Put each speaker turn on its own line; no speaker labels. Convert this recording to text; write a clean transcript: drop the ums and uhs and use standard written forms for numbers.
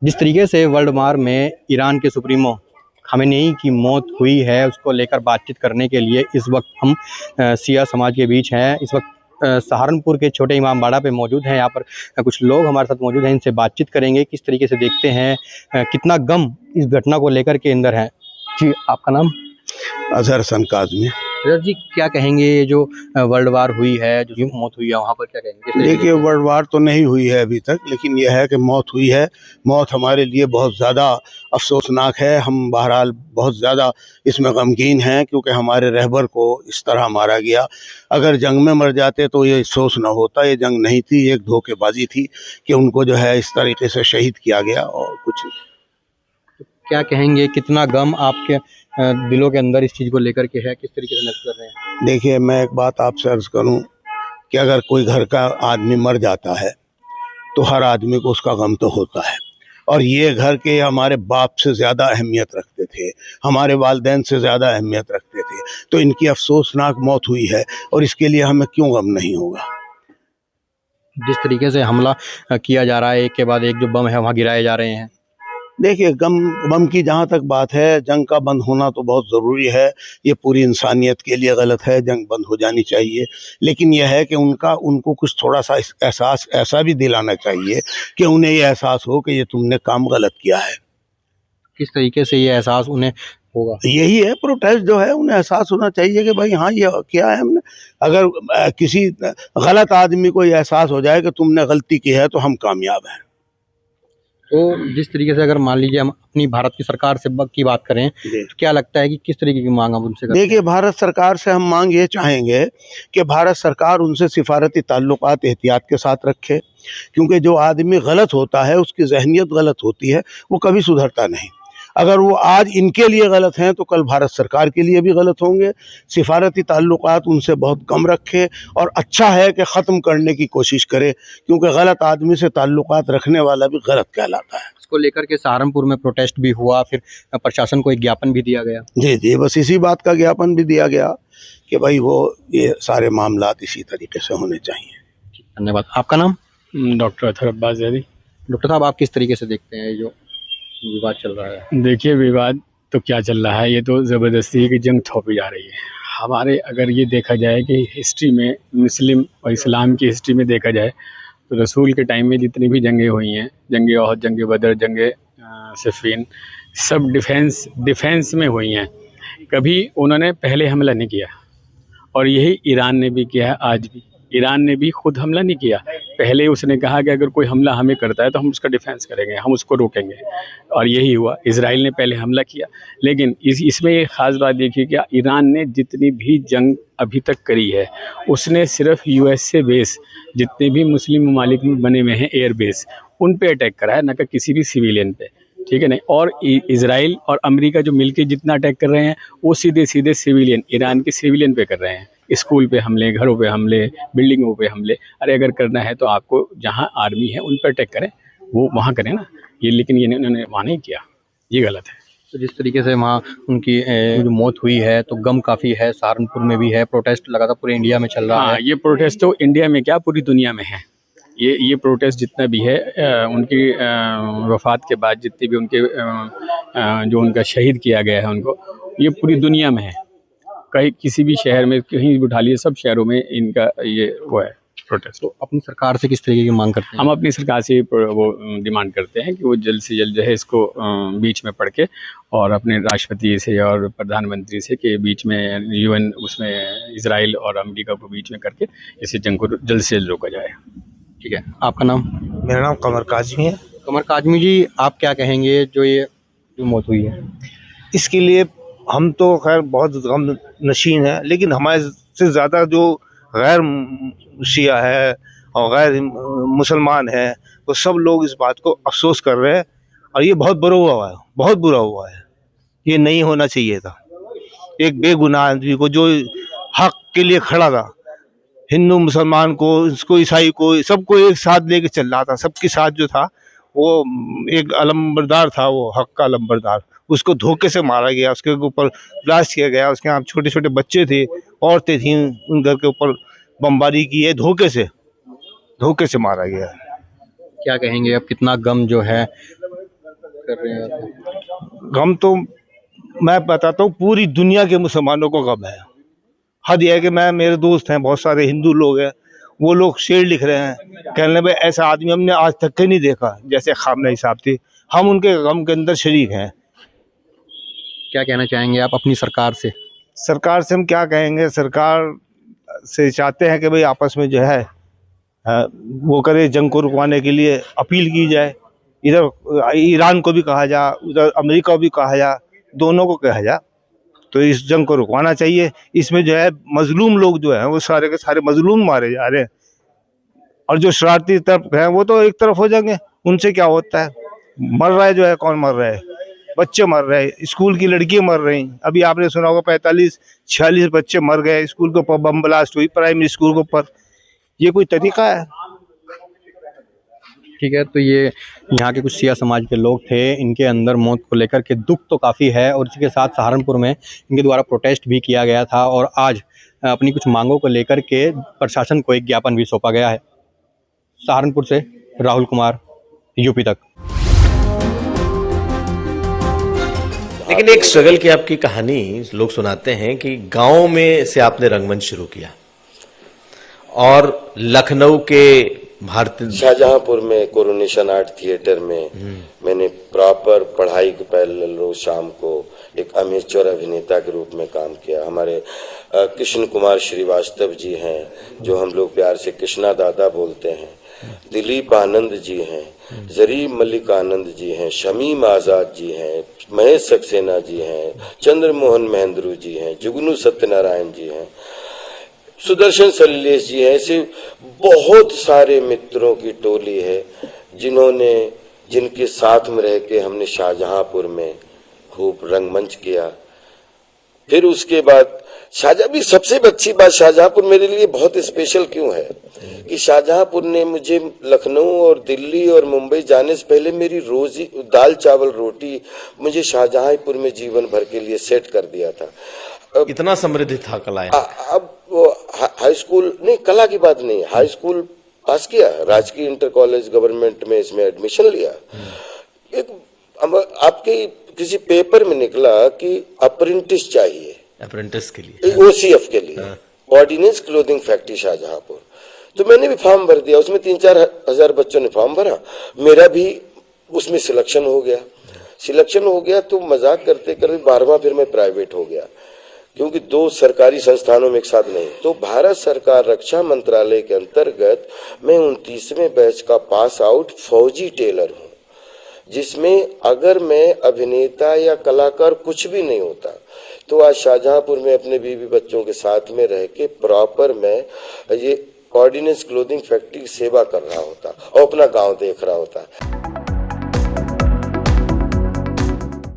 जिस तरीके से वर्ल्ड वार में ईरान के सुप्रीमो खामेनेई की मौत हुई है, उसको लेकर बातचीत करने के लिए इस वक्त हम शिया समाज के बीच हैं। इस वक्त सहारनपुर के छोटे इमामबाड़ा पे मौजूद हैं। यहाँ पर कुछ लोग हमारे साथ मौजूद हैं, इनसे बातचीत करेंगे, किस तरीके से देखते हैं, कितना गम इस घटना को लेकर के अंदर है। जी, आपका नाम?
अजहर हसन काज़मी।
अजहर जी, क्या कहेंगे ये जो वर्ल्ड वार हुई है, जो मौत हुई है, वहाँ पर क्या कहेंगे?
देखिए, वर्ल्ड वार तो नहीं हुई है अभी तक, लेकिन यह है कि मौत हुई है। मौत हमारे लिए बहुत ज़्यादा अफसोसनाक है। हम बहरहाल बहुत ज़्यादा इसमें गमगीन हैं, क्योंकि हमारे रहबर को इस तरह मारा गया। अगर जंग में मर जाते तो ये अफसोस न होता। ये जंग नहीं थी, एक धोखेबाजी थी कि उनको जो है इस तरीके से शहीद किया गया, और कुछ नहीं।
क्या कहेंगे, कितना गम आपके दिलों के अंदर इस चीज़ को लेकर के है, किस तरीके से नष्ट कर रहे हैं?
देखिए, मैं एक बात आपसे अर्ज़ करूं कि अगर कोई घर का आदमी मर जाता है तो हर आदमी को उसका गम तो होता है, और ये घर के हमारे बाप से ज़्यादा अहमियत रखते थे, हमारे वालिदैन से ज़्यादा अहमियत रखते थे। तो इनकी अफसोसनाक मौत हुई है, और इसके लिए हमें क्यों गम नहीं होगा।
जिस तरीके से हमला किया जा रहा है, एक के बाद एक जो बम है वहाँ गिराए जा रहे हैं।
देखिए, गम की जहाँ तक बात है, जंग का बंद होना तो बहुत ज़रूरी है। ये पूरी इंसानियत के लिए गलत है, जंग बंद हो जानी चाहिए। लेकिन यह है कि उनको कुछ थोड़ा सा एहसास ऐसा भी दिलाना चाहिए कि उन्हें ये एहसास हो कि ये तुमने काम गलत किया है।
किस तरीके से ये एहसास उन्हें होगा?
यही है, प्रोटेस्ट जो है, उन्हें एहसास होना चाहिए कि भाई हाँ, ये किया है हमने। अगर किसी गलत आदमी को ये एहसास हो जाए कि तुमने गलती की है, तो हम कामयाब हैं।
तो जिस तरीके से अगर मान लीजिए हम अपनी भारत की सरकार से की बात करें, तो क्या लगता है कि किस तरीके की मांग हम उनसे करें?
देखिए, भारत सरकार से हम मांग ये चाहेंगे कि भारत सरकार उनसे सिफारती ताल्लुकात एहतियात के साथ रखे, क्योंकि जो आदमी गलत होता है, उसकी जहनीत गलत होती है, वो कभी सुधरता नहीं। अगर वो आज इनके लिए गलत हैं तो कल भारत सरकार के लिए भी गलत होंगे। सिफारती ताल्लुकात उनसे बहुत कम रखे, और अच्छा है कि ख़त्म करने की कोशिश करे, क्योंकि गलत आदमी से ताल्लुकात रखने वाला भी गलत कहलाता है।
इसको लेकर के सहारनपुर में प्रोटेस्ट भी हुआ, फिर प्रशासन को एक ज्ञापन भी दिया गया।
जी जी, बस इसी बात का ज्ञापन भी दिया गया कि भाई वो ये सारे मामलात इसी तरीके से होने चाहिए।
धन्यवाद। आपका नाम?
डॉक्टर अतहर अब्बास ज़ैदी।
डॉक्टर साहब, आप किस तरीके से देखते हैं ये जो विवाद चल रहा है?
देखिए, विवाद तो क्या चल रहा है, ये तो ज़बरदस्ती की जंग थोपी जा रही है हमारे। अगर ये देखा जाए कि हिस्ट्री में, मुस्लिम और इस्लाम की हिस्ट्री में देखा जाए, तो रसूल के टाइम में जितनी भी जंगें हुई हैं, जंग ओहद, जंग बदर, जंग सिफ़ीन, सब डिफेंस में हुई हैं। कभी उन्होंने पहले हमला नहीं किया, और यही ईरान ने भी किया है। आज भी ईरान ने भी खुद हमला नहीं किया। पहले उसने कहा कि अगर कोई हमला हमें करता है तो हम उसका डिफेंस करेंगे, हम उसको रोकेंगे, और यही हुआ। इजराइल ने पहले हमला किया। लेकिन इसमें ये ख़ास बात देखिए कि ईरान ने जितनी भी जंग अभी तक करी है, उसने सिर्फ USA बेस, जितने भी मुस्लिम ममालिक में बने हुए हैं एयर बेस, उन पे अटैक करा है, न कि किसी भी सिविलियन पे। ठीक है नहीं। और इजराइल और अमेरिका जो मिलकर जितना अटैक कर रहे हैं, वो सीधे सीधे सिविलियन, ईरान के सिविलियन पे कर रहे हैं। स्कूल पे हमले, घरों पे हमले, बिल्डिंगों पे हमले। अरे अगर करना है तो आपको जहाँ आर्मी है उन पर अटैक करें, वो वहाँ करें ना। ये लेकिन ये उन्होंने वहाँ नहीं किया, ये गलत है।
तो जिस तरीके से वहाँ उनकी जो मौत हुई है, तो गम काफ़ी है। सहारनपुर में भी है, प्रोटेस्ट लगातार पूरे इंडिया में चल रहा है।
ये प्रोटेस्ट तो इंडिया में क्या, पूरी दुनिया में है। ये प्रोटेस्ट जितना भी है, उनकी वफ़ात के बाद जितने भी उनके जो उनका शहीद किया गया है उनको, ये पूरी दुनिया में है। कहीं किसी भी शहर में कहीं भी उठा लिए, सब शहरों में इनका ये वो है प्रोटेस्ट।
तो अपनी सरकार से किस तरीके की मांग करते हैं?
हम अपनी सरकार से वो डिमांड करते हैं कि वो जल्द से जल्द जो है इसको बीच में पढ़ के, और अपने राष्ट्रपति से और प्रधानमंत्री से के बीच में, UN उसमें इजराइल और अमेरिका को बीच में करके इस जंग को जल्द से जल्द रोका जाए।
ठीक है, आपका नाम?
मेरा नाम कमर काज़मी है।
कमर काज़मी जी, आप क्या कहेंगे जो ये जो मौत हुई है?
इसके लिए हम तो खैर बहुत गम नशीन है, लेकिन हमारे से ज़्यादा जो गैर शिया है और गैर मुसलमान है, वो सब लोग इस बात को अफसोस कर रहे हैं, और ये बहुत बुरा हुआ है, बहुत बुरा हुआ है। ये नहीं होना चाहिए था। एक बेगुनाह आदमी को जो हक के लिए खड़ा था, हिंदू मुसलमान को, इसको ईसाई को, सबको एक साथ लेके चल रहा था। सबके साथ जो था वो एक अलंबरदार था, वो हक का अलंबरदार, उसको धोखे से मारा गया, उसके ऊपर ब्लास्ट किया गया। उसके यहाँ छोटे छोटे बच्चे थे, औरतें थीं, उन घर के ऊपर बमबारी की है, धोखे से मारा गया।
क्या कहेंगे, अब कितना गम जो है कर रहे हैं?
गम तो मैं बताता हूँ, पूरी दुनिया के मुसलमानों को गम है। हद यह है कि मेरे दोस्त हैं, बहुत सारे हिंदू लोग हैं, वो लोग शेर लिख रहे हैं, कहने भाई ऐसा आदमी हमने आज तक के नहीं देखा जैसे खामनेई साहब थे। हम उनके गम के अंदर शरीक हैं।
क्या कहना चाहेंगे आप अपनी सरकार से?
सरकार से हम क्या कहेंगे, सरकार से चाहते हैं कि भाई आपस में जो है वो करे, जंग को रुकवाने के लिए अपील की जाए। इधर ईरान को भी कहा जा, उधर अमेरिका को भी कहा जा, दोनों को कहा जा, तो इस जंग को रुकवाना चाहिए। इसमें जो है मजलूम लोग जो हैं वो सारे के सारे मजलूम मारे जा रहे हैं, और जो शरारती तरफ हैं वो तो एक तरफ हो जाएंगे। उनसे क्या होता है, मर रहा है जो है, कौन मर रहा है, बच्चे मर रहे हैं, स्कूल की लड़कियां मर रही। अभी आपने सुना होगा 45-46 बच्चे मर गए, स्कूल के ऊपर बम ब्लास्ट हुई, प्राइमरी स्कूल के ऊपर। ये कोई तरीका है?
ठीक है, तो ये यहाँ के कुछ सिया समाज के लोग थे, इनके अंदर मौत को लेकर के दुख तो काफ़ी है, और इसी के साथ सहारनपुर में इनके द्वारा प्रोटेस्ट भी किया गया था, और आज अपनी कुछ मांगों को लेकर के प्रशासन को एक ज्ञापन भी सौंपा गया है। सहारनपुर से राहुल कुमार, यूपी तक।
लेकिन एक स्ट्रगल की आपकी कहानी लोग सुनाते हैं कि गांव में से आपने रंगमंच शुरू किया और लखनऊ के भारतीय
शाहजहांपुर में कोरोनेशन आर्ट थिएटर में मैंने प्रॉपर पढ़ाई के पहले रोज शाम को एक अमेचर अभिनेता के रूप में काम किया। हमारे कृष्ण कुमार श्रीवास्तव जी हैं, जो हम लोग प्यार से कृष्णा दादा बोलते हैं, दिलीप आनंद जी हैं, जरीब मलिक आनंद जी हैं, शमीम आजाद जी हैं, महेश सक्सेना जी हैं, चंद्रमोहन महेंद्रू जी हैं, जुगनू सत्यनारायण जी हैं, सुदर्शन सलिलेश जी हैं। ऐसे बहुत सारे मित्रों की टोली है जिनके साथ में रह के हमने शाहजहांपुर में खूब रंगमंच किया। फिर उसके बाद भी सबसे अच्छी बात, शाहजहांपुर मेरे लिए बहुत स्पेशल क्यों है कि शाहजहांपुर ने मुझे लखनऊ और दिल्ली और मुंबई जाने से पहले मेरी रोजी दाल चावल रोटी मुझे शाहजहांपुर में जीवन भर के लिए सेट कर दिया था।
इतना समृद्ध था कला।
अब वो हाई स्कूल नहीं, कला की बात नहीं, हाई स्कूल पास किया, राजकीय इंटर कॉलेज गवर्नमेंट में इसमें एडमिशन लिया। एक आपके किसी पेपर में निकला कि अप्रेंटिस चाहिए, अप्रेंटिस के लिए, ओसीएफ के लिए, ऑर्डिनेंस क्लोथिंग फैक्ट्री शाहजहांपुर। तो मैंने भी फॉर्म भर दिया, उसमें 3-4 हजार बच्चों ने फॉर्म भरा, मेरा भी उसमें सिलेक्शन हो गया। तो मजाक करते करते 12वां फिर मैं प्राइवेट हो गया, क्योंकि 2 सरकारी संस्थानों में एक साथ नहीं। तो भारत सरकार रक्षा मंत्रालय के अंतर्गत मैं 29वें बैच का पास आउट फौजी टेलर हूँ, जिसमें अगर मैं अभिनेता या कलाकार कुछ भी नहीं होता तो आज शाहजहांपुर में अपने बीवी बच्चों के साथ में रह के प्रॉपर मैं ये ऑर्डिनेंस क्लोथिंग फैक्ट्री की सेवा कर रहा होता और अपना गांव देख रहा होता।